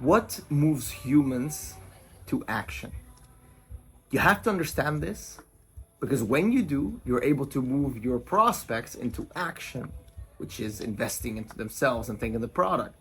What moves humans to action? You have to understand this because when you do, you're able to move your prospects into action, which is investing into themselves and thinking the product.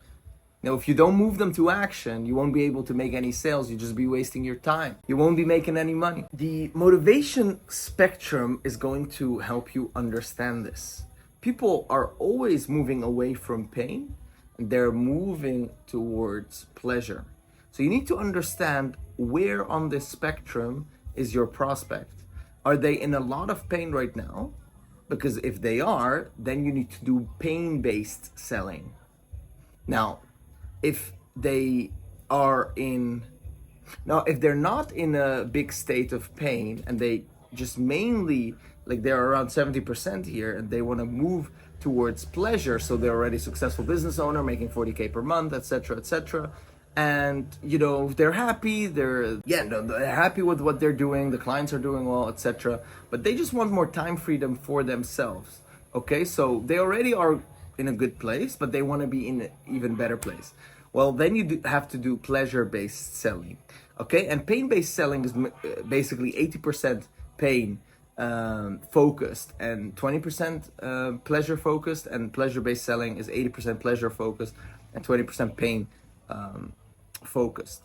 Now, if you don't move them to action, you won't be able to make any sales. You'll just be wasting your time. You won't be making any money. The motivation spectrum is going to help you understand this. People are always moving away from pain, and they're moving towards pleasure. So you need to understand where on this spectrum is your prospect. Are they in a lot of pain right now? Because if they are, then you need to do pain-based selling. Now, if they are in if they're not in a big state of pain and they just mainly like they're around 70% here and they want to move towards pleasure, so they're already a successful business owner making 40K per month, etc., and they're happy, they're happy with what they're doing, the clients are doing well, etc., but they just want more time freedom for themselves. Okay, so they already are in a good place, but they want to be in an even better place. Well, then you have to do pleasure-based selling. Okay, and pain-based selling is basically 80% pain focused and 20% pleasure focused, and pleasure-based selling is 80% pleasure focused and 20% pain focused.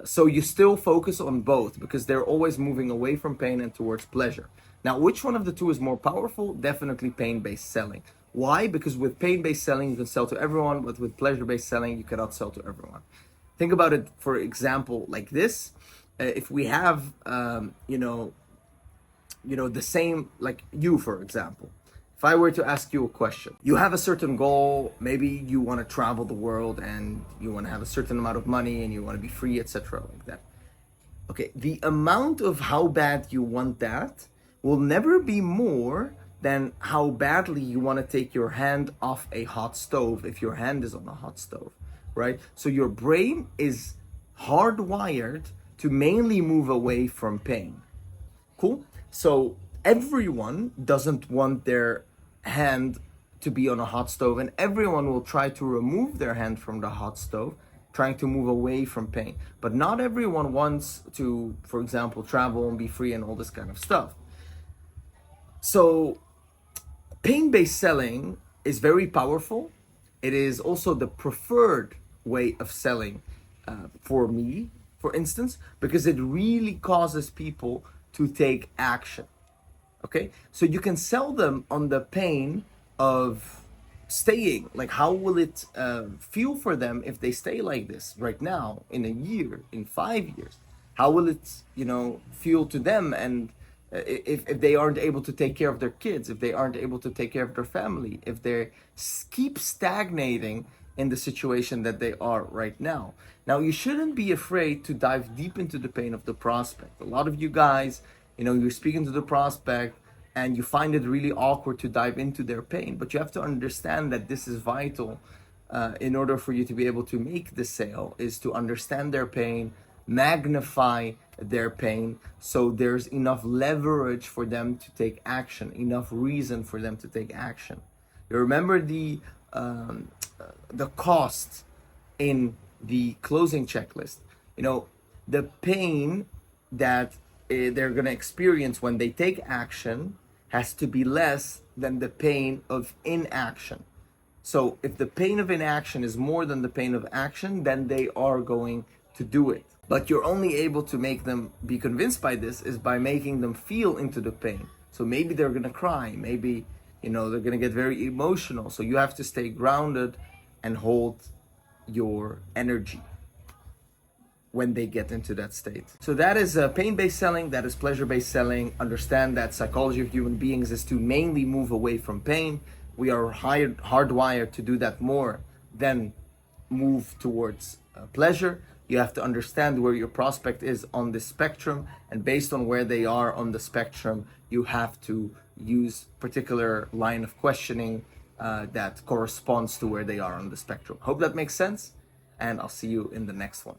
So you still focus on both because they're always moving away from pain and towards pleasure. Now, which one of the two is more powerful? Definitely pain-based selling. Why? Because with pain-based selling, you can sell to everyone, but with pleasure-based selling, you cannot sell to everyone. Think about it, for example, like this. If we have, the same, like you, for example. If I were to ask you a question, you have a certain goal, maybe you want to travel the world and you want to have a certain amount of money and you want to be free, etc., like that. Okay, the amount of how bad you want that will never be more than how badly you want to take your hand off a hot stove if your hand is on a hot stove, right? So your brain is hardwired to mainly move away from pain. Cool? So everyone doesn't want their hand to be on a hot stove, and everyone will try to remove their hand from the hot stove, trying to move away from pain. But not everyone wants to, for example, travel and be free and all this kind of stuff. So pain-based selling is very powerful. It is also the preferred way of selling for me, for instance, because it really causes people to take action. Okay, so you can sell them on the pain of staying. Like, how will it feel for them if they stay like this right now, in a year, in 5 years? How will it, feel to them? And if they aren't able to take care of their kids, if they aren't able to take care of their family, if they keep stagnating in the situation that they are right now. Now, you shouldn't be afraid to dive deep into the pain of the prospect. A lot of you guys, you're speaking to the prospect and you find it really awkward to dive into their pain, but you have to understand that this is vital in order for you to be able to make the sale, is to understand their pain, magnify their pain, so there's enough leverage for them to take action, enough reason for them to take action. You remember the cost in the closing checklist. The pain that they're going to experience when they take action has to be less than the pain of inaction. So if the pain of inaction is more than the pain of action, then they are going to do it. But you're only able to make them be convinced by this is by making them feel into the pain. So maybe they're going to cry, maybe they're going to get very emotional. So you have to stay grounded and hold your energy when they get into that state. So that is pain-based selling, that is pleasure-based selling. Understand that psychology of human beings is to mainly move away from pain. We are hardwired to do that more than move towards pleasure. You have to understand where your prospect is on the spectrum, and based on where they are on the spectrum, you have to use particular line of questioning that corresponds to where they are on the spectrum. Hope that makes sense, and I'll see you in the next one.